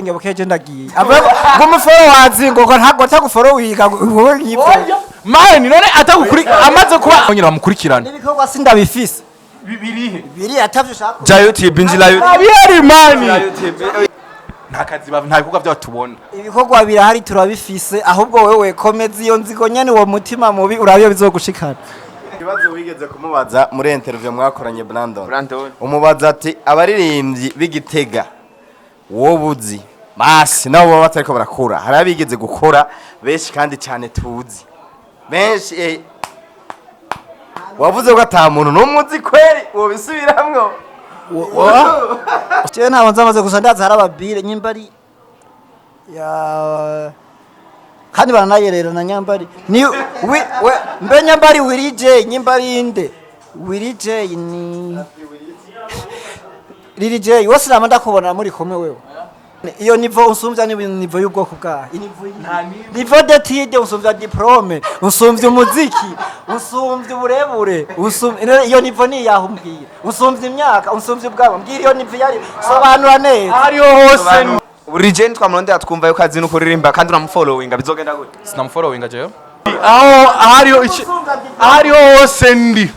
nge bukeje ndagiye ngo muforo wazingo ko ntago ataguforo wiga wowe ngipfu mani none atagukuri amaze kuba nyina bamukurikirana ibikorwa sindabifise biri atavyo shaka ja YouTube injila yari mani ntakazi nta bikorwa byo tubona ibikorwa birahari turabifise ahubwo wewe komeza iyo nzigo nyene uwo mutima mubi urabiyo bizogushikana ikibazo wigeze kumubaza muri interview mwakoranye Brandon umubaza ati abaririmbyi b'Igitega wobuzi basi nabo baba batariko barakura hari abigeze gukora benshi kandi cyane tuzi benshi wavuze ko ata muntu n'umuzi kweri wo bisubiramwo cyo ntabwo nzamaze gusa ndaza harababire nyimbari ya kandi baranayerera na nyambari ni we mbe nyambari wirije nyimbari inde wirije ni wirije wose namanda kubona muri komwe wewe iyo nivo usumbya ni nivo y'ubwoko bwa nivo d'étude usumbya diplome usumbya umuziki usumbya uburebure iyo nivo ni yahumbwiye usumbya imyaka usumbya ubwabo mbwira iyo nivo yari sobanura neza hariyo hose Regent twamuronde atwumva yuko azi no kuririmba kandi uramufollowinga bizogenda gute sinamufollowinga jeyo aho hariyo hose ndi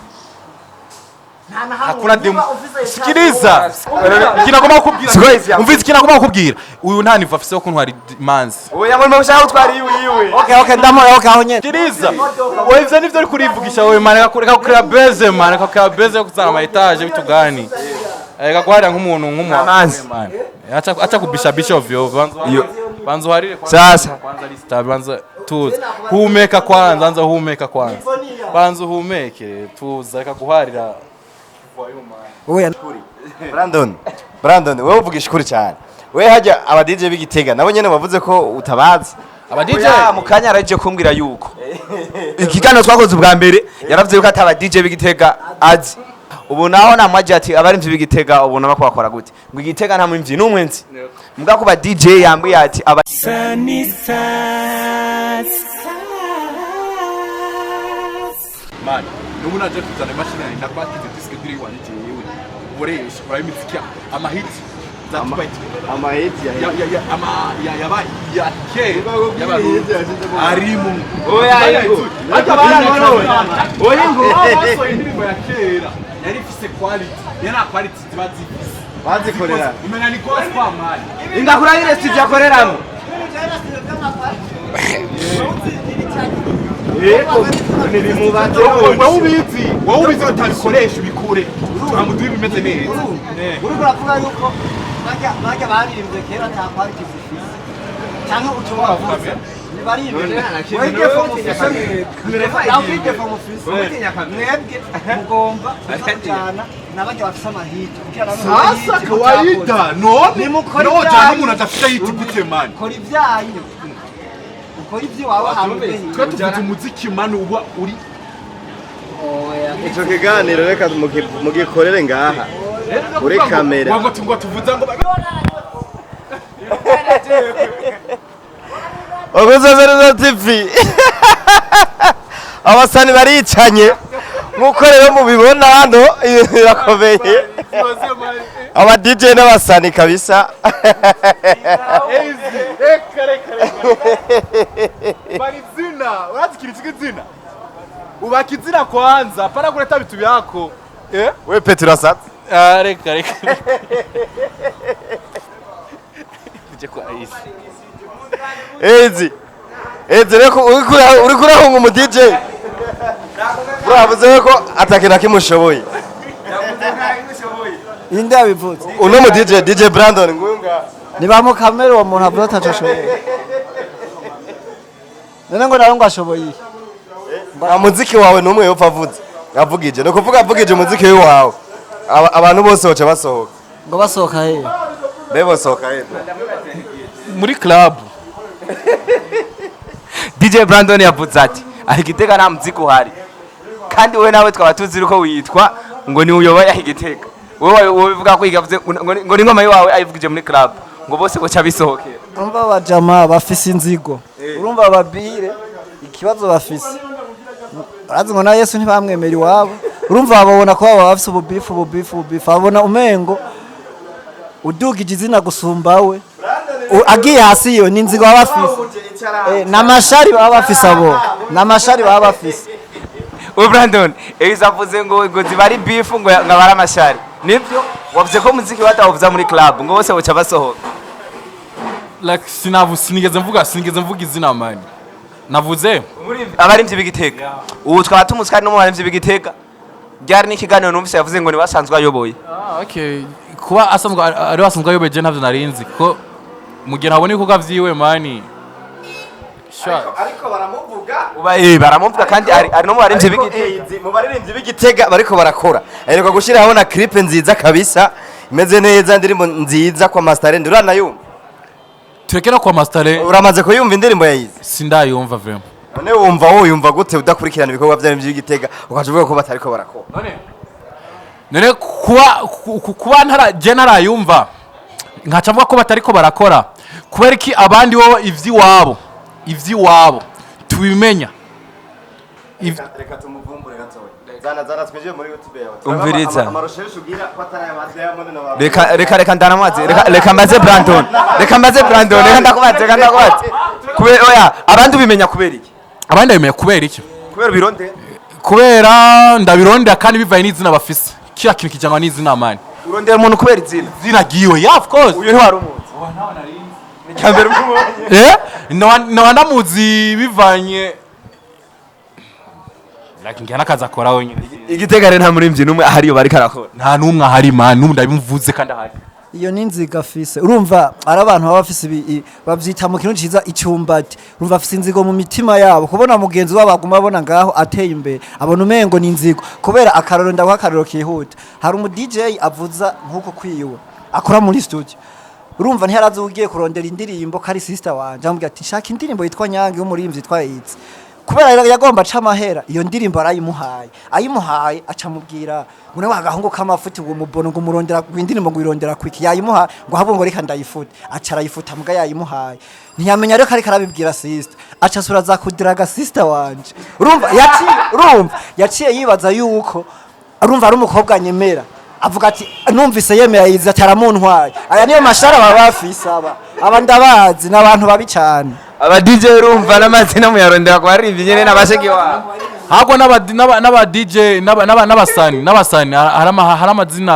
hakuna demo sikiliza kinagoma kubwira umvise kinagoma kubwira uyu nta niva afise ko ntwari manzi oya ngo mushaka utwari yiwe okay ndamo aho nyene sikiliza wewe ivyo nivyo uri kurivugisha wewe mane kakura beze mane kakura beze yo kuzana ama etage bitugani gakwarira nk'umuntu amanzi acha kubisha ovyo banzo harire sasa kwanza lista banzo tuza humeka kwanza anza humeka kwanza banzo humeke tuza reka guharira oya Brandon wewe uvugisha kuri cyane we hajya aba DJ b'Igitega nabo nyene bavuze ko utabazi aba DJ mukanya araje kumbwira yuko ikigano twakoze ubwa mbere yaravuze yuko ataba DJ b'Igitega azi ubu naho namwaje ati abarimvyi b'Igitega ubona bako bakora gute ngo Igitega nta mumvyi n'umwenzi mbwa ko ba DJ yambuye ati aba man nubuna je kuzana mashine na kwakize disk diri wanije yewe uboresha kwa imiziki ama hit ama hit ya ke arimu oya yego hata bana oyingo aso indirimbo ya kera yari ifise quality yana quality zibazifise bazikorera umena ni cost kwa mali ingakura ile studio akoreramo wowe ubizi utabikoresha ubikure amuduye bimeze neza uri kuravuga yuko bajya baririmbye kera nta quality zifise cyangwa utumwa vuga nibaririmbye wege from office mwebwe mugomba cyana nabajya bafise amahiti sasa kawaida none nota n'umuntu adafite hiti gute man kora ibyanyu ukora ibyo wawe hamwe twe tuvuze umuziki man uba uri ico kiganiro reka mugikorere ngaha kuri kamera ngo tuvuza ngo Oguzazereza TV abasani baricanye nkuko rero mubibona hano birakomeye aba DJ n'abasani kabisa Barizina urazikira ikizina ubakizina kwanza para kuleta vitu vyako we Petro Asat reka je kwa ezi reko uri kurahunga umu DJ uravuze ko atakina kimushoboye inde abivuze uno mu DJ Brandon nguyunga niba mu kamera uwo muntu avuga atashobora none ngo nawe ngo ashoboye muziki wawe numwe yopfa avuze avugije no kuvuga avugije umuziki wawe abantu bose baca basohoka ngo basohoka he bebo sohoka he muri club DJ Brandon yavuze ati Igitega nta muziki uhari kandi wowe nawe twaba tuzi uko witwa ngo ni uyoboye Igitega wowe bivuga ko igavuze ngo ni ngoma yawe ayivugije muri club ngo bose ko cabisohokera umva abajama bafise inzigo urumva babire ikibazo bafise barazi ngo na Yesu ntibamwemera iwabo urumva babona ko baba bafise ububifu babona umengo udugije izina gusumba we agiye hasi yo n'inzigo baba bafise n'amashari baba bafise abo n'amashari baba bafise Brandon avuze ngo zibari beef ngo ngabara amashari nibyo wavuze ko muziki watawuvuza muri club ngo bose boca basohoka like sinigeze mvuga izina mani navuze abarimvyi b'Igitega ubu twaba tumusika no mu barimvyi b'Igitega byari n'ikiganiro numvise yavuze ngo ni basanzwe ayoboye okay kuba asanzwe ayoboye je ntavyo narinzi ko mugira habone ko gavyiwe mani ariko baramuvuga baramuvuga kandi ari no mu barimvyi b'Igitega mu baririmbyi b'Igitega bariko barakora aheruka gushiraho na clip nziza kabisa imeze neza indirimbo nziza kwa Master End uranayumva turekera kwa Master uramaze kuyumva indirimbo yayize sindayumva vraiment none wumva yumva gute udakurikirana ibikorwa by'abaririmbyi b'Igitega ukavuga ko batariko barakora none kuba narayumva nkaca mvuga ko batariko barakora kubera iki abandi bo ivy'iwabo tubimenya reka tumuvumbure gatoya zana twinjiye muri YouTube yawe umviriza amarosheresho ugira ko atarayabaze yamone na reka ndanamaze reka mbaze Brandon reka ndakubaze kubera oya abandi ubimenya kubera iki kubera iki kubera bironde kubera ndabirondera kandi bivaye n'izina bafise kira kintu kijangwa n'izina mani urondera umuntu kubera izina giwe yeah of course uyu ntwari umuntu ni cyambere umubonye namuzi bivanye like ngana kaza akora wenyine Igitega rero nta murimvyi numwe ahariyo bari karakora nta numwe ahari man numwe ndabimvuze kandi ahari iyo n'inziga afise urumva ari abantu baba bafise bavyita mu kintu ciza icyumbati urumva afise inzigo mu mitima yabo kubona mugenzi wabo aguma abona ngaho ateye imbere abona umengo ni inzigo kubera akaroro ndaguha akaroro kihuta hari umu DJ avuza nkuko kwiwe akora muri studio urumva ntiharazi ugiye kurondera indirimbo kari sister wanje ambwira ati shaka indirimbo yitwa Nyange y'umurimvyi yitwa Itsi kubera yagomba aca amahera iyo ndirimbo ayimuhaye aca mubwira ngo nawe agahungu k'amafuti ngo mubono ngo murondera indirimbo ngo irondera kwiki yayimuha ngo habwo ngo reka ndayifute aca arayifuta muga yayimuhaye ntiyamenya rero kari karabibwira sister aca sura za kudiraga sister wanje urumva yaciye yibaza yuko urumva ari umukobwa nyemera avuga ati numvise yemera yiza ataramuntwaye aya niyo mashara baba bafise aba ndabazi n'abantu babi cyane aba DJ urumva n'amazina mu yarondera kwa rivye nyene nabashegi wa hago n'aba DJ n'abasani hari amazina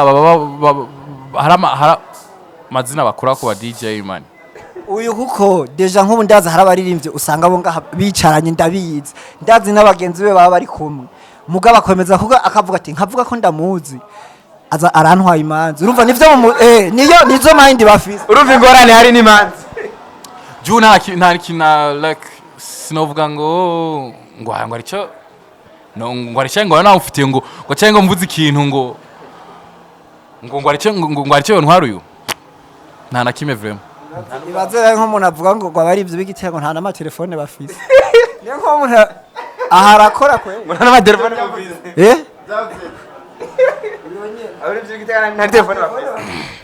hari amazina bakora ku ba DJ man uyu kuko deja nk'ubu ndaza hari abaririmbye usanga bo ngaha bicaranye ndabizi ndazi n'abagenzi be baba bari kumwe mugaba akomeza kuko akavuga ati nkavuga ko ndamuzi aza arantwaye imanzi urumva nivyo nizo mind bafise urumva ingorane hari n'imanzi Juna nta kina like sinovuga ngo arico ngo arico ngo nawe ufite ngo cyangwa mvuze ikintu ngo arico ntwaruyu nta na kimwe vraiment ibaze nk'umuntu avuga ngo abari ibyo b'Igitega nta na telefone bafise niyo nko umuntu aharakora kwe ngo nta na telefone bafise abari ibyo b'Igitega nta telefone bafise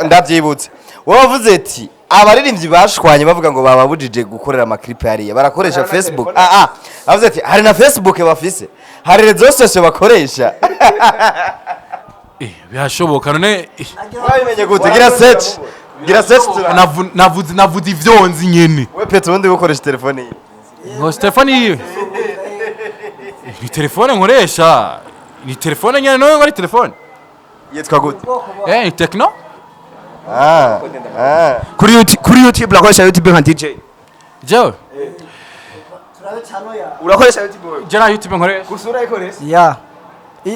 ndabyibutse wavuze ati abaririmbyi bashwanye bavuga ngo bababujije gukorera amaklipe hariya barakoresha Facebook avuze ati hari na Facebook bafise hari rezo sosio bakoresha birashoboka none wabimenye gute gira search navuze ivyonzi nyene we pete ubundi gukoresha telefone ye ngo telefone yiwe ni telefone nkoresha ni telefone nyene no ngari telefone yitwa gute Techno kuri YouTube urakoresha YouTube nka DJ jewe urakoresha YouTube jana YouTube nkoresha gusura ikoresha ya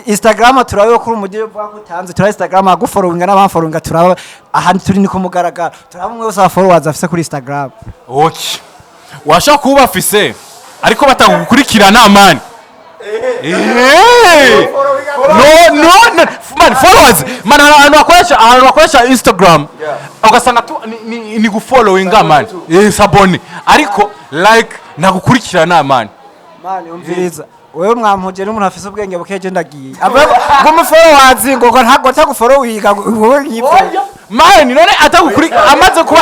Instagram turabe kuri umugire bwa kutanze tura Instagram agufollowinga n'abafollowinga turaba ahantu turi ni kumugaragara turaba umwe wose followers afise kuri Instagram okay washaka kuba afise ariko batagukurikirana man no man followers man ahantu bakoresha Instagram ugasanga tu ni gufollowinga man sabone ariko like nagukurikirana man umviriza wewe mwampuje n'umuntu afise ubwenge bukeje ndagiye ngo umufollowers ngo ntago atagufollowinga wowe ngipfa man none atagukurikira amaze kuba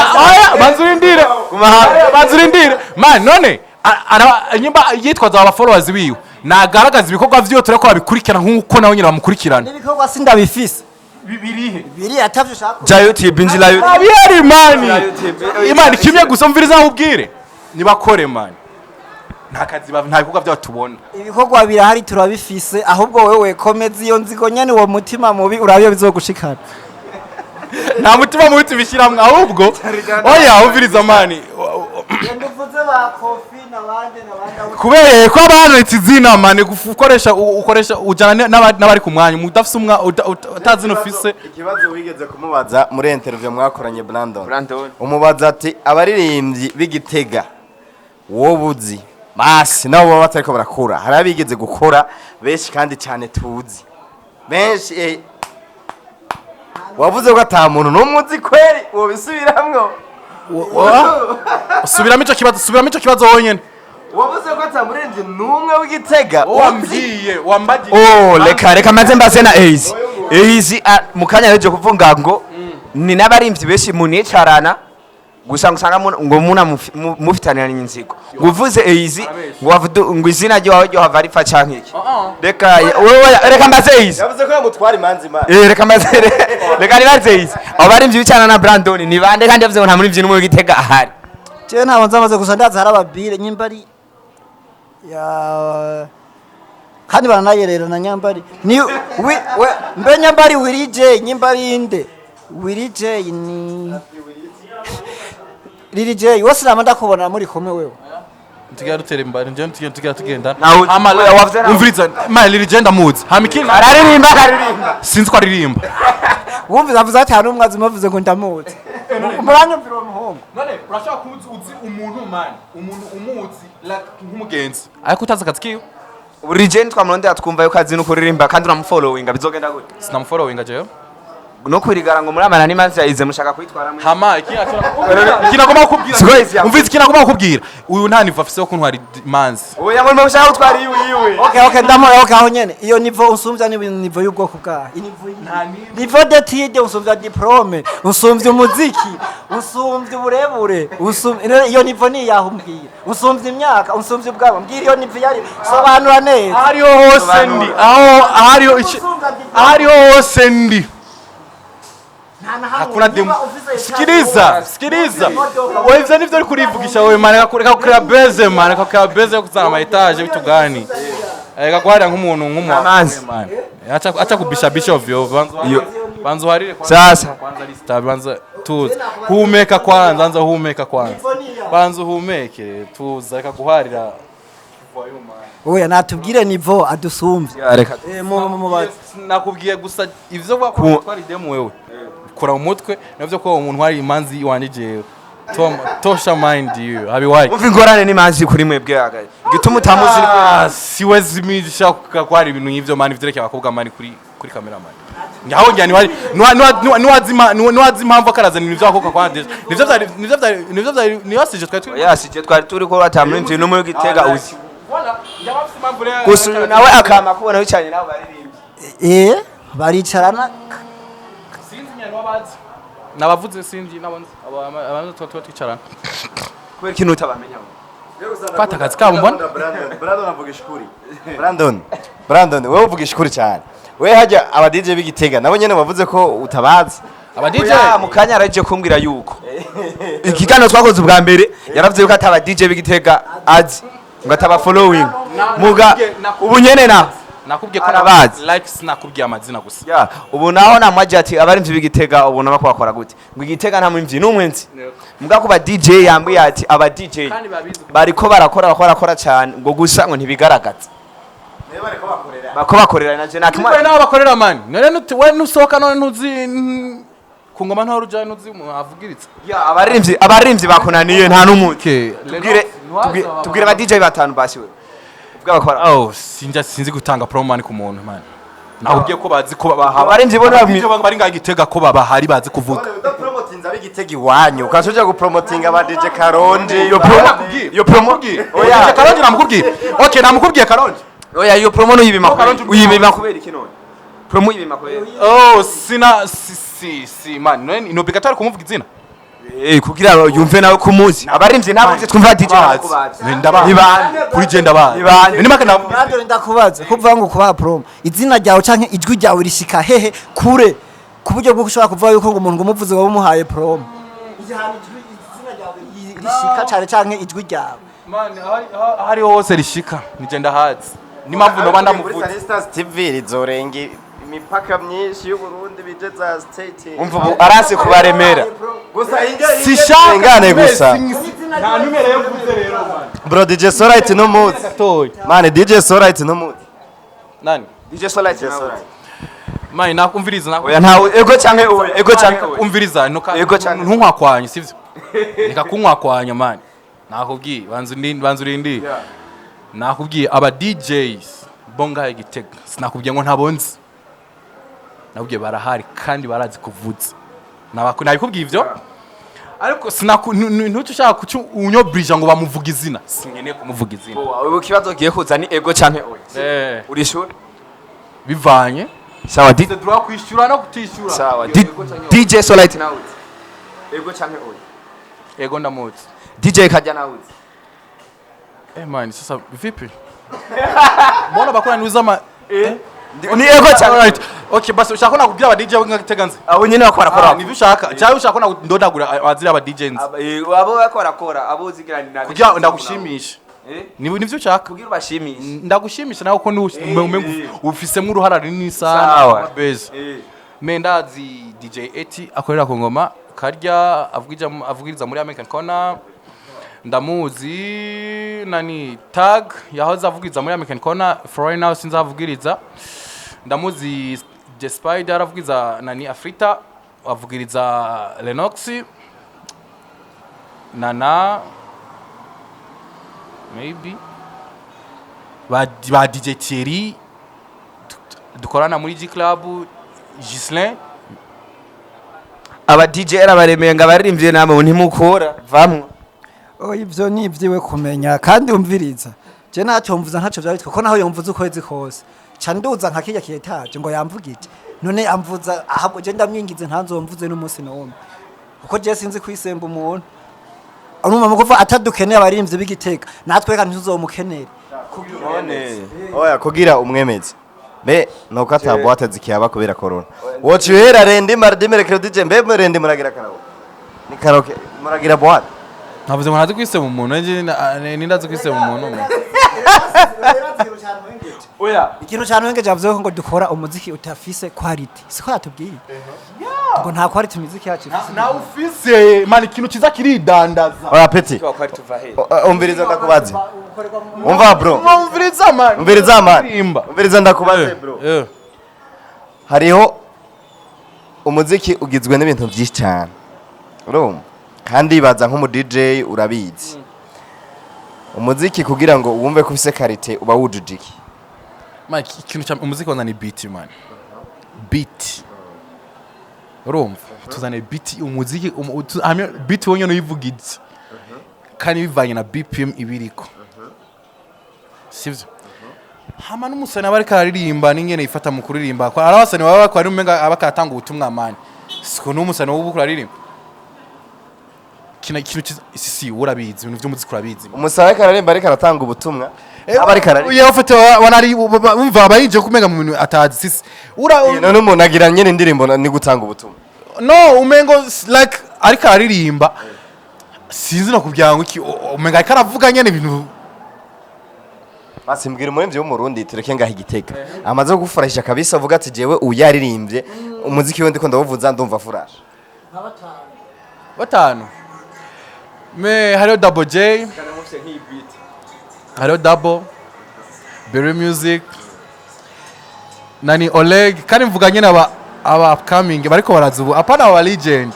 banzurindire man none nyimba yitwaza aba followers biwe nagaragaza ibikorwa vyo tureko babikurikirana nkuko nawe nyira bamukurikirana ibikorwa sindabifise birihe biri atavyo ushaka ja YouTube injira YouTube abiyari mani YouTube. imana kimwe gusa umviriza ahubwire nibakore mani nta kazi nta bikorwa byo tubona ibikorwa birahari turabifise ahubwo wewe komeza iyo nzigo nyene uwo mutima mubi urabiyo bizogushikana nta mutima mubi tubishiramwe ahubwo oya umviriza mani nduvuze ba kofi nabandi kubereye ko abantu izina mani ukoresha ujana n'abari ku mwanya udafise utazi nufise ikibazo wigeze kumubaza muri interview mwakoranye Brandon umubaza ati abaririmbyi b'igitega wobuzi basi nabo baba batariko barakura hari abigeze gukora benshi kandi cyane tuzi benshi wavuze ko ata muntu n'umuzi kweri wobisubiramwo subiramo ico kibazo wonyene wavuze ko ata muririmbyi n'umwe w'igitega oh reka maze mbaze na Easy mukanya yaje kuvuga ngo ni n'abarimvyi benshi municarana gusa ngusanga ngo muna mufitaniranye inzigo nguvuze Easy ngo izina ryawe ryo hava rifa canke iki reka mbaze Easy yavuze ko yamutwara imanzi imana reka mbaze reka nibaze Easy abarimvyi bicana na Brandon ni bande kandi yavuze ngo nta murimvyi n'umwe w'igitega ahari je ntabwo nzamaze gusa ndaza harababire nyimbari ya kandi baranayerera na nyambari ni mbe nyambari wirije nyimbari inde wirije ni Lirije wose namanda kubona muri komwe wewe tugiye dutera imbare nje tugiye tugenda umviriza Lirije ndamuzi hamikina araririmba sinzi ko aririmba wumva zavuze ati hano umwazi mavuze ngo ndamuzi muranyumvira uwo muhungu none urashaka kuzi uzi umuntu mani umuntu umuzi nk'umugenzi ariko utazi akazi kiwe Lirije twamurondera twumva yuko azi no kuririmba kandi uramufollowinga bizogenda gute sinamufollowinga jeyo no kwirigara ngo muri amana n'imanzi yayize mushaka kwitwara mwe hama ikinagomba kukubwira umvise ikinagomba kukubwira uyu nta nivo afise ko ntwari imanzi oya ngo mushaka gutwara iwe okay ndamora aho nyene iyo nivo unsumvya ni nivo y'ubwoko bwa nivo d'étude unsumvya diplome unsumvya umuziki unsumvya uburebure iyo nivo ni yahumbwiye unsumvya imyaka unsumvya ubwabo mbwira iyo nivo yari sobanura neza hariho hose ndi aho hariho hose ndi hakuna demo sikiliza wewe ivyo nivyo uri kurivugisha wewe man reka kukira beze man reka kukira beze yo kuzana ama etage bitu gani reka kwara nk'umuntu man acha kubishabisha ovyo banzo harire sasa kwanza lista banzo tuza humeka kwanza anza humeka kwanza banzo humeke tuza reka guharira oya natubwire nivo adusumvye reka nakubwiye gusa ivyo bakora twari demo wewe kora umutwe navyo ko umuntu hari imanzi wanije tosha mind you habi wayi umva ingorane n'imanzi kuri mwebwe agaye gituma utamuzi siwezi migisha kwari ibintu nk'ivyo mani vyereke abakobwa mani kuri camera mani ngaho njyani wari niwazima mpamvu akarazana ibintu vy'abakobwa kwande nivyo yasije twari turi ko batamurimvye n'umwe w'igitega uzi gusa nawe akama kubona wicanye nabo baririmba baricarana nabavuze sinzi nabonze abantu twicarana kubera ikintu utabamenya fata akazi kabo mbona Brandon avuga ishuri Brandon wewe uvuga ishuri cyane we hajya aba DJ b'igitega nabo nyene bavuze ko utabazi aba DJ mukanya araje kumbwira yuko ikiganiro twakoze ubwa mbere yaravuze yuko ataba DJ b'igitega azi ngo ataba following muga ubu nyene na nakubwiye ko nabazi likes nakubwiye amazina gusa ya ubu naho namwaje ati abarimvyi b'igitega ubona bako bakora gute ngo igitega nta mumvyi n'umwenzi muga kuba DJ yambuye ati aba DJ bariko barakora cyane ngo gusa ngo ntibigaragaza bako bakorera naje nakimwe naho bakorera mani none we nusohoka none ntuzi kungoma nta ruja ntuzi avugiritse ya abarimvyi bakonaniye nta n'umuke tubwire ba DJ batanu basi we bw'abakora sinzi gutanga promo ku muntu man nakubwiye ko bazi ko abarimvyi bo bari ngagitega ko bahari bazi kuvuga promotinza b'igitega iwanyu ukashoje gupromotinga aba DJ Karonje yo promo oya Karonje namukubwiye okay namukubwiye Karonje oya iyo promo no yibima kubera iki none promo yibima kubera si man none inobigatari kumuvuga izina kugira yumve nawe kumuzi abarimvye nabo twumva DJ ndabazi kuri je ndabazi ni maka ndakubaza kuvuga ngo kuba promo izina ryawe canke ijwi ryawe rishika hehe kure ku buryo bwo ushobora kuvuga yuko ngo umuntu umuvuze waba umuhaye promo izina ryawe rishika cyane canke ijwi ryawe man ahari hose rishika nigenda hazi nimpamvu noba ndamuvuze Stars TV rizorenga imipaka myinshi y'u Burundi bije za state umva ubu arase kubaremera gusa sishaka ingane gusa nta numero yo kuvuze rero man bro DJ Solite no mood man DJ Solite no mood nani DJ Solite man nakumviriza oya ntawe ego canke oya ego canke umviriza Ego cyane. ntunkwakwanya sivyo reka kunkwakwanya man nakubwiye banzu urindi nakubwiye aba DJs bonga igitega sinakubwiye ngo ntabonzi nakubwiye barahari kandi barazi kuvuza nabikubwiye ivyo ariko ntutushaka kucu unyobrija ngo bamuvuga izina sinkeneye kumuvuga izina ubu kibazo giye kuza ni ego canke oya urishura bivanye sawa the draw kwishura no kutishura sawa DJ Solite nawe ego canke oya ego ndamuzi DJ Kajya nawe man sasa vipi mbona bakora niuza ni ego canke right okay basi ushaka na kugira aba DJ ngakitega nzi abo nyine bakora nivyo ushaka cyangwa ushaka na ndodagura abazira aba DJ nzi abo bakora abo zigira ni nabi kugira ndagushimisha nivyo ushaka kugira ubashimisha ndagushimisha nawe ko ufisemo uruhara runini sana Sawa. beza me ndazi DJ Eti akorera ku ngoma karya avugiriza muri American Corner ndamuzi nani tag yahoze avugiriza muri American Corner for now sinza avugiriza ndamuzi The Spider aravugiriza nani Afrita avugiriza Lennox Nana maybe ba DJ Thierry dukorana muri G Club Gislin aba DJ arabaremeye ngo abaririmbye namwe ntimukora vamwe ivyo ni ivyiwe kumenya kandi umviriza je ntacyo mvuza ntacyo byabitwa ko naho yumvuza ukwezi kose ca nduza nka kirya kiyetaje ngo yamvugije none amvuza ahubwo je ndamwingize ntanzomvuze n'umunsi n'umwe kuko je sinzi kwisemba umuntu urumva mu kuva atadukeneye abarimvye b'igitega natwe kandi tuzomukenera oya kugira umwemezi be nuko ataboate zikiyaba kubera corona wochuhera rendi mardi mercredi je mbe rendi muragira karawo ni karaoke muragira boate navuze ngo ntazi kwisema umuntu nindazi kwisema umuntu oya ikintu cyane wenge javuze ngo dukora umuziki utafise quality siko yatubwiye ngo nta quality muziki yacu na ufise man ikintu kiza kiridandaza oya peti kwa kwari tuva he umviriza ndakubaze umva bro umviriza man umviriza ndakubaze bro hariho umuziki ugizwe n'ibintu byinshi cyane urumva kandi baza nk'umu DJ urabizi umuziki kugira ngo wumve ko ufise karite uba wujuje iki man ikintu cya umuziki wana ni beat man beat urumva tuzane beat umuziki beat wonye no yivugize kandi bivanye na BPM ibiriko sivyo hama n'umusana bareka aririmba n'ingene ifata mu kuririmba kwa arabasani baba kwari umenga abakatanga ubutumwa mani siko n'umusana w'ubukura aririmba kintu si urabizi ibintu by'umuziki urabizi umusana kararemba ariko aratanga ubutumwa abari karari iyo ufite wanari umva bayinje kumenga mu bintu atazi sisi none umuntu agira nyene indirimbo ni gutanga ubutumwa no umengo like ariko aririmba sinzi no kubyango iki umenga ariko aravuga nyene ibintu basimbwira umuremvye wo mu Burundi tureke ngaho igitega amaze gufurahisha kabisa avuga ati jewe uyaririmbye umuziki we ndiko ndavuza ndumva furasha batanu me hariho Double J hariho Double Berry Music nani Oleg kandi mvuga nyene aba upcoming bariko baraza ubu apana aba legend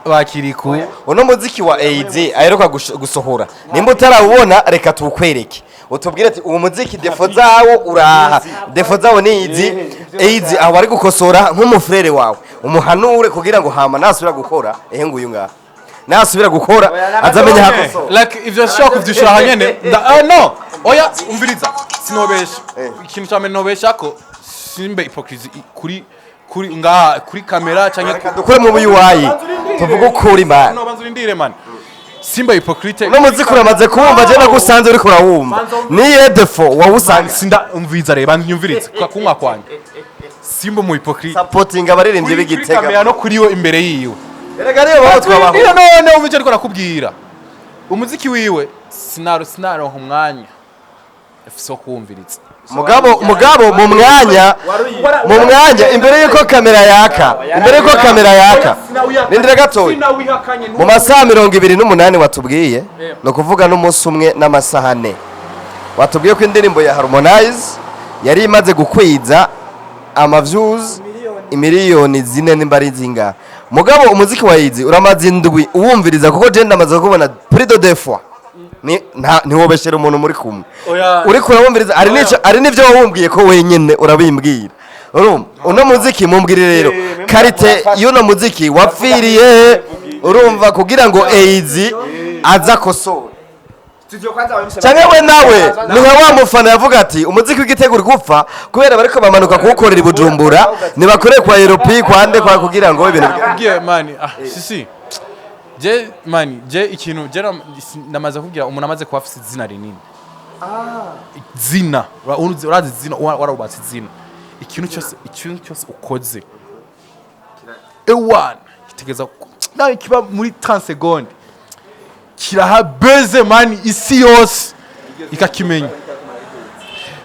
bakiriku uno muziki wa AZ aheruka gusohora nimba utarawubona reka tukwereke utubwire ati uwo muziki defo zawo uraha defo zawo ni izi AZ aho bari gukosora nk'umufrere wawe umuhanure kugira ngo hama nasubira gukora nguyu ngaha nasubira gukora azamenye hakosora like if you shock kuvyishura hanyene no oya umviriza sinobesha ikintu cyame nobesha ko simbe hypocrisy kuri nga kuri kamera canke dukore mu buyuwayi tuvuga ukuri man no banzurindire man simba hypocrite no muziki uramaze kumva je nagusanze uri kurawumva niye defo wawusanze sinda umviza reba nyumviritse kunywa kwanje simba mu hypocrite supporting abaririmbyi b'igitega kamera no kuri we imbere yiwe erega niyo baba twabaho iyo none umuvyo ariko nakubwira umuziki wiwe sinaronka umwanya so kumviritsa mugabo mu mwanya imbere yuko kamera yaka nindira gatoya mu masaha 28 watubwiye no kuvuga n'umunsi umwe n'amasaha 4 watubwiye ko indirimbo ya Harmonize yari imaze gukwiza views imiliyoni 4 n'imbari zinga mugabo umuziki wa Izi uramaze indwi uwumviriza kuko je ndamaze kubona plus de 2 fois ntiwobeshera umuntu muri kumwe uri kurabumviriza ari n'ivyo wawumbwiye ko wenyene urabimbwira urumva uno muziki mumbwire rero karite y'uno muziki wapfiriye urumva kugira ngo Izi aza kosora cyangwa we nawe ni nka wa mufana yavuga ati umuziki w'igitego uri gupfa kubera bariko bamanuka kuwukorera i Bujumbura nibakoreye kwa Europe kwande kwa kugira ngo ibintu bigiye mani sisi je ikintu je namaze kugira umuntu amaze kuba afite izina rinini zina urazi zina warabubatse zina ikintu cyose ukoze ewan kitegeza nawe kiba muri 30 secondes kiraha beze mani isi yose ikakimenya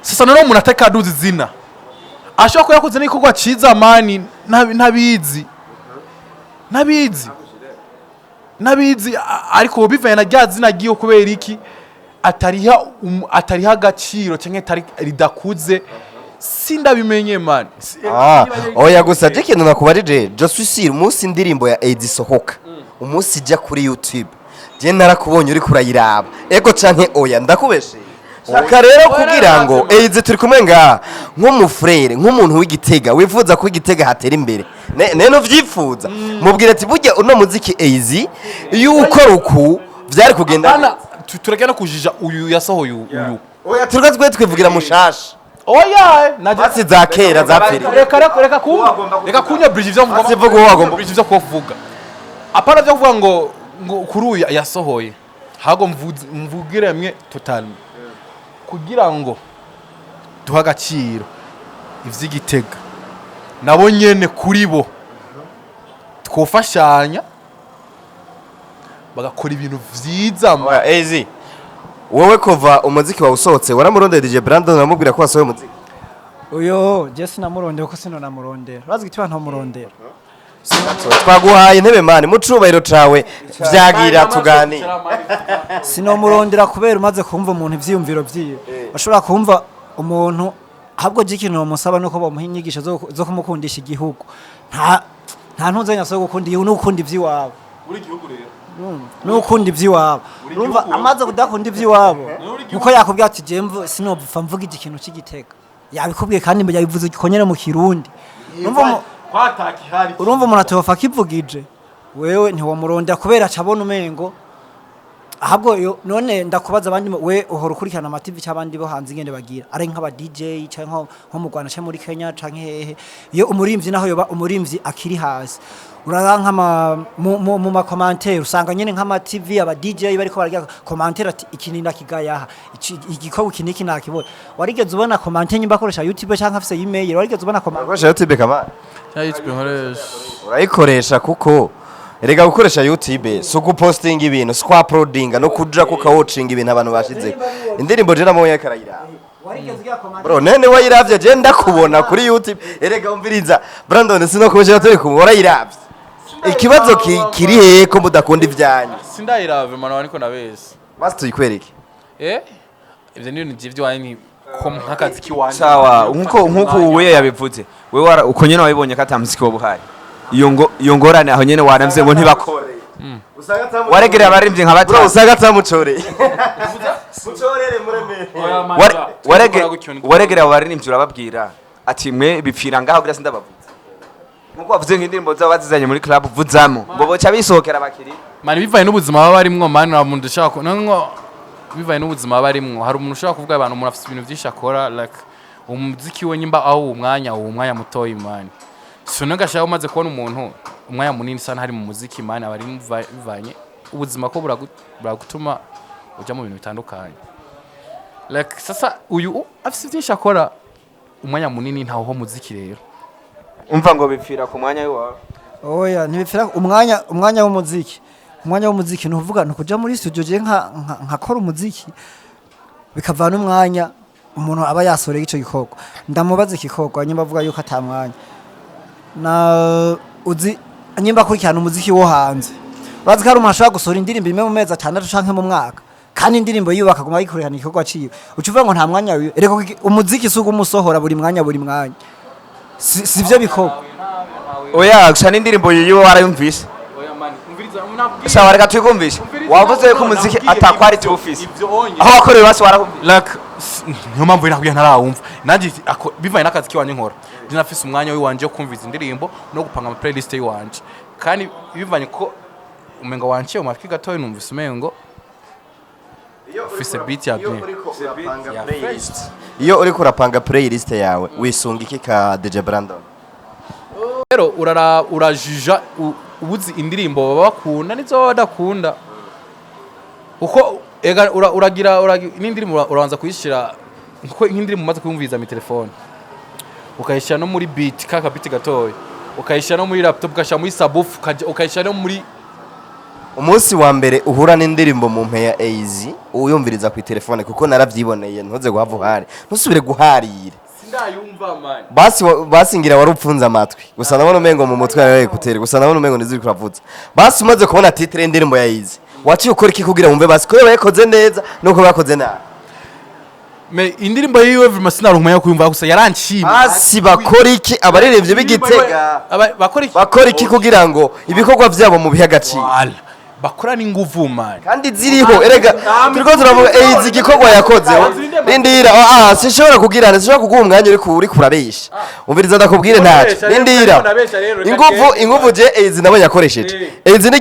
sasa none umuntu atakaduza izina ashobora ko yakoze n'ikorwa ciza mani nabizi ariko bivaye na rya zina giyo kubera iki atariha agaciro cyangwa ridakuze sindabimenye man oya gusa je kintu nakubarije je suis sûr umunsi indirimbo ya Edi sohoka umunsi jya kuri YouTube je narakubonye uri kurayiraba ego canke oya ndakubeshe shaka rero kugira ngo Edi turi kumwe ngaha nk'umufrere nk'umuntu w'igitega wifuza ko igitega hatera imbere neno vyifuza mubwire ati burya uno muziki Edi yuko ruku vyari kugenda turagenda kujija uyu yasohoye uyu oya turiko twivugira mushasha oya najati za kera zapfira reka kunya bridge vyo mvuga sivuga uwo agomba bridge vyo kuvuga apana vyo kuvuga ngo kuri uyu yasohoye hago mvugire mwe totalement kugira ngo duha agaciro ivy'igitega nabo nyene kuri bo twofashanya bagakora ibintu vyiza Ezi wowe kuva umuziki wawe usohotse waramurondera DJ Brandon namubwira ko wasohoye umuziki uyo je sinamurondera ko sinonamurondera urazi giti bantu murondera twaguhaye intebe mani mucubahiro cawe vyagira tugani sinomurondera kubera umaze kumva umuntu ivyiyumviro vyiwe bashobora kumva umuntu ahubwo je ikintu bamusaba nuko bamuha inyigisho zo kumukundisha igihugu nta ntuzenya so gukunda igihugu n'ukunda ivy'iwabo uri igihugu rero n'ukunda ivy'iwabo urumva amaze kudakunda ivy'iwabo nuko yakubwira ati jemvu sinopfa mvuga ikintu c'igitega yabikubwiye kandi mbere yabivuze gikonyene mu kirundi urumva umuntu atofa kivugije wewe ntiwamurondera kubera acabona umengo ahubwo none ndakubaza abandi we uhora ukurikirana amativi cy'abandi bo hanze ingende bagira ari nk'aba DJ cyangwa nko mu Rwanda cyangwa muri Kenya canke hehe iyo umurimvyi naho yoba umurimvyi akiri hasi uraranka mu ma commentaire usanga nyene nk'ama TV aba DJ bariko baragira commentaire ati ikininda kigayaha igikobo kiniki nakibona warigeze ubona commentaire nyimba akoresha YouTube cyangwa afise email warigeze ubona commentaire akoresha YouTube kama YouTube nkoresha urayikoresha kuko erega gukoresha YouTube so gupostinga ibintu so uploadinga no kuja ku coaching ibintu abantu bashize indirimbo je namoye karayira bro nene wayiravye je ndakubona kuri YouTube erega umviriza Brandon sinokubesha turi kumwe warayiravye ikibazo kiri he ko mudakunda ivyanyu sindayirave mano ariko nabese basi tuyikwereke ivyo niyo nivyo wani ko nkakazi kiwanje sawa nkuko wewe yabivuze wewe uko nyene wabibonye ko atamuziki wo buhari iyo ngorane aho nyene waramvye ngo ntibakore waregera abarimvye nka batatu usanga tamucore mucorere muremere waregera abarimvye urababwira ati mwe bipfira ngaho kugira sindabavuze nkuko bavuze nk'indirimbo zabo bazizanye muri club vuzamo ngo boca bisohokera abakiri mani bivaye n'ubuzima baba barimwo mani na muntu ushaka nango bivaye n'ubuzima baba barimwo hari umuntu ushaka kuvuga abantu umuntu afite ibintu byinshi akora like umuziki we nyimba aho umwanya mutoyi mani sino gashaka umaze kubona umuntu umwanya munini sana hari mu muziki mani abari bivanye ubuzima ko buragutuma uja mu bintu bitandukanye like sasa uyu afite byinshi akora umwanya munini ntaho ho muziki rero umva ngo bipfira ku mwanya wawe oya ntibipfira umwanya w'umuziki nuvuga nukuja muri studio je nkakora umuziki bikavana umwanya umuntu aba yasoreye ico gikorwa ndamubaza igikorwa nyimba avuga yuko atamwanya na uzi nyimba kurikirana umuziki wo hanze bazi ko ari umuntu ashobora gusora indirimbo imwe mu mezi 6 canke mu mwaka kandi indirimbo yiwe akaguma yikurikirana igikorwa ciwe ucuvuga ngo nta mwanya wiwe reko umuziki suko umusohora buri mwanya sivyo bikorwa oya gusa n'indirimbo yiwe warayumvise sawa reka tuyikumvishe wavuze ko umuziki atakwari tuwufise aho wakoreye basi warahumvise like niyo mpamvu nakubwiye ntarawumva nanjye bivaye n'akazi kiwanje nkora ndi nafise umwanya w'iwanje wo kumviza indirimbo no gupanga ama playlist y'iwanje kandi bivanye ko umenga wanje mu matwi gatoya numvise umengo ufise beat ya bien iyo uri kurapanga playlist yawe wisunga iki ka DJ Brandon rero urajija ubuzi indirimbo baba bakunda nizo badakunda uko uragira n'indirimbo urabanza kuyishira uko nk'indirimbo umaze kuyumviza mu telefone ukayishira no muri beat kaka beat gatoya ukayishira no muri laptop ukashira muri subwoofer ukayishira no muri umunsi wa mbere uhura n'indirimbo mu mpeya AZ uyumviriza ku telefone kuko naravyiboneye ntuze guhava uhari ntusubire guharira ndayumva man basi ngira wari upfunza amatwi gusa nabona umengo mu mutwe yawe kutere gusa nabona umengo niziri kuravuza basi umaze kubona titre y'indirimbo ya AZ waciye ukora iki kugira wumve basi ko yakoze neza nuko bakoze nabi me indirimbo yiwe vima sinarumenya kuyumva gusa yaranshimye basi bakora iki abaririmbye b'Igitega bakora iki kugira ngo ibikorwa vyabo mu bihagaciro bakora n'inguvu man kandi ziriho erega turiko turavuga AZ igikorwa yakoze rindira sinshobora sinshobora kuguha umwanya uri kurabesha umviriza ndakubwire ntacyo rindira inguvu je AZ nabonye yakoresheje AZ ni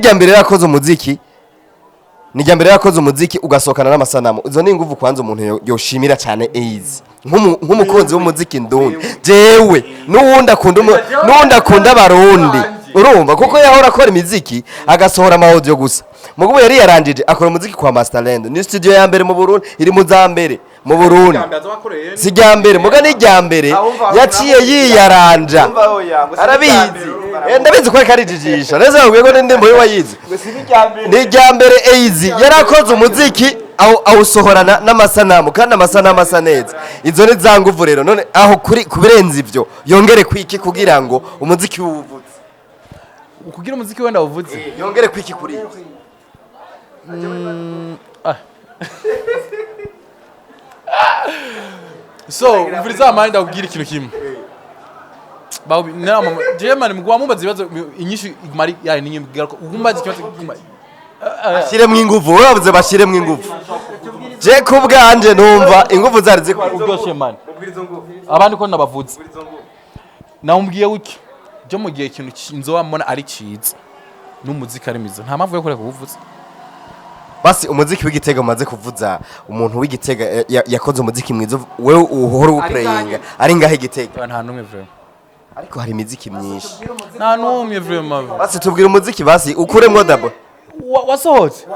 rya mbere yakoze umuziki ugasokana n'amasanamu izo ni inguvu kwanza umuntu yoshimira cyane AZ nk'umukunzi w'umuziki ndundi jewe n'uwundi akunda abarundi urumva kuko yahora akora imiziki agasohora amaudio gusa mugubu yari yarangije akora umuziki kwa Masterland ni studio ya mbere mu Burundi iri mu za mbere mu Burundi si rya mbere muga ni rya mbere yaciye yiyaranja arabizi ndabizi ko karijijisha neza ubwiye ko ndimbo yo wayizi ni rya mbere AZ yarakoze umuziki awusohorana n'amasanamu kandi amasanamu asa neza izo ni za nguvu rero none aho kubirenza ivyo yongere kwiki kugira ngo umuziki wuvuze ukugira umuziki wenda uvuze yongere kwiki kuri so umviriza amani ndakubwira ikintu kimwe bawo nama German mugwa mumbaza ibibazo inyishu mari yayi ninyimbwira ko ugumbaza ikibazo ashiremwe inguvu urabuze bashiremwe inguvu je kubwanje numva inguvu zari zikuryoshye man abandi ko nabavuze nawumbwiye wiki byo mu gihe ikintu nzobamona ari ciza n'umuziki ari mizo nta mpamvu yo kureka kuvuza basi umuziki w'Igitega umaze kuvuza umuntu w'Igitega yakoze umuziki mwiza wewe uhora uplayinga ari ngahe Igitega nta numwe vraiment ariko hari imiziki myinshi nta numwe vraiment basi tubwira umuziki basi ukuremwo dabo wasohotse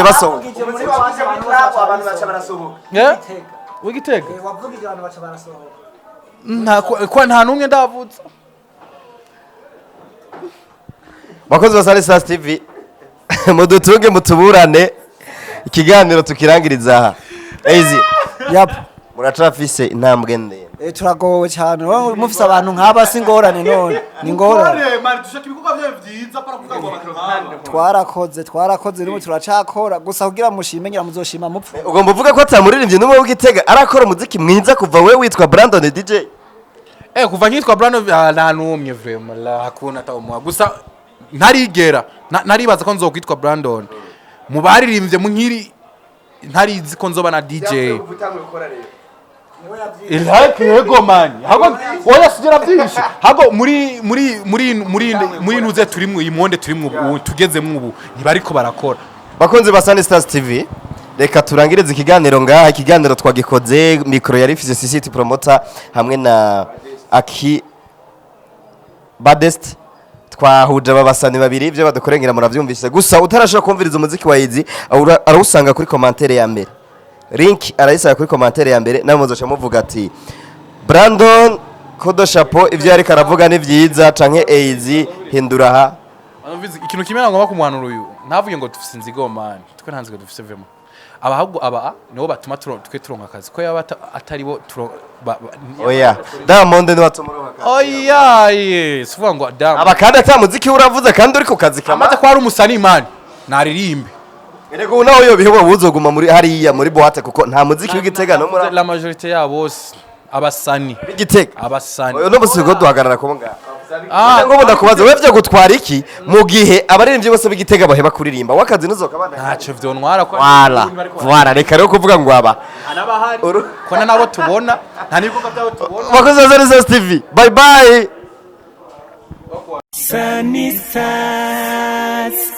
basohoka abantu baca barasohoka w'Igitega wavuga abantu baca barasohoka nta numwe ndavuza bakozi basare Stars TV mudutunge mutuburane ikiganiro tukirangiriza aha AZ muracafise intambwe ndende turagowe cyane mufise abantu nk'aba singorane none ni ngorane mari dushaka ibikorwa byawe byiza para kuvuga ngo twarakoze n'ubu turacakora gusa kugira mushime ngira muzoshima mupfu ugomba uvuga ko atamuririmbye n'umwe w'Igitega arakora umuziki mwiza kuva wewe witwa Brandon DJ kuva nkitwa Brandon nta numwe vraiment la hakuna taumwa gusa ntarigera naribaza ko nzokwitwa Brandon mubaririmbye mu nkiri ntarizi ko nzoba na DJ Ilhaki yego man hago oya sijera byinshi hago muri nuze turimwe imonde turimwe tugezemwe ubu ntibariko barakora bakonze basane Stars TV reka turangireze ikiganiro ngaha ikiganiro twagikoze micro yari ifise CCT promoter hamwe na Aki Badest twahuje abasani babiri ibyo badukorengera muravyumvise gusa utarashaka kumviriza umuziki wa AZ arawusanga kuri commentaire ya mbere link arayisanga kuri commentaire ya mbere nawe muzoca muvuga ati Brandon kodo chapeau ivyo yariko aravuga ni vyiza canke eizi hindura ha ikintu kimwe ngomba kumwanura uyu ntavuye ngo dufise inzigo man twe ntanzige dufise vema abahubwo aba nibo batuma twe turonka akazi ko yaba atari bo oya Diamond ni watumuronka akazi oya sivuga ngo Diamond aba kandi atamuziki uravuze kandi uri ku kazi kamaze ko ari umusani man naririmbe erego naho yo bihewa buzoguma muri hariya muri boîte kuko nta muziki w'igitega no muri la majorité ya bose abasani b'igitega abasani oyo no musigo duhagarara ko nga ngo ndakubaza wevye gutwara iki mu gihe abaririmbyi bose b'igitega baheba kuririmba wakazi nuzokabana ntaco vyonwara ko wala reka rero kuvuga ngo aba anabahari kona nabo tubona nta n'ibikorwa byabo tubona bakoze Zari TV bye bye Sunny Side.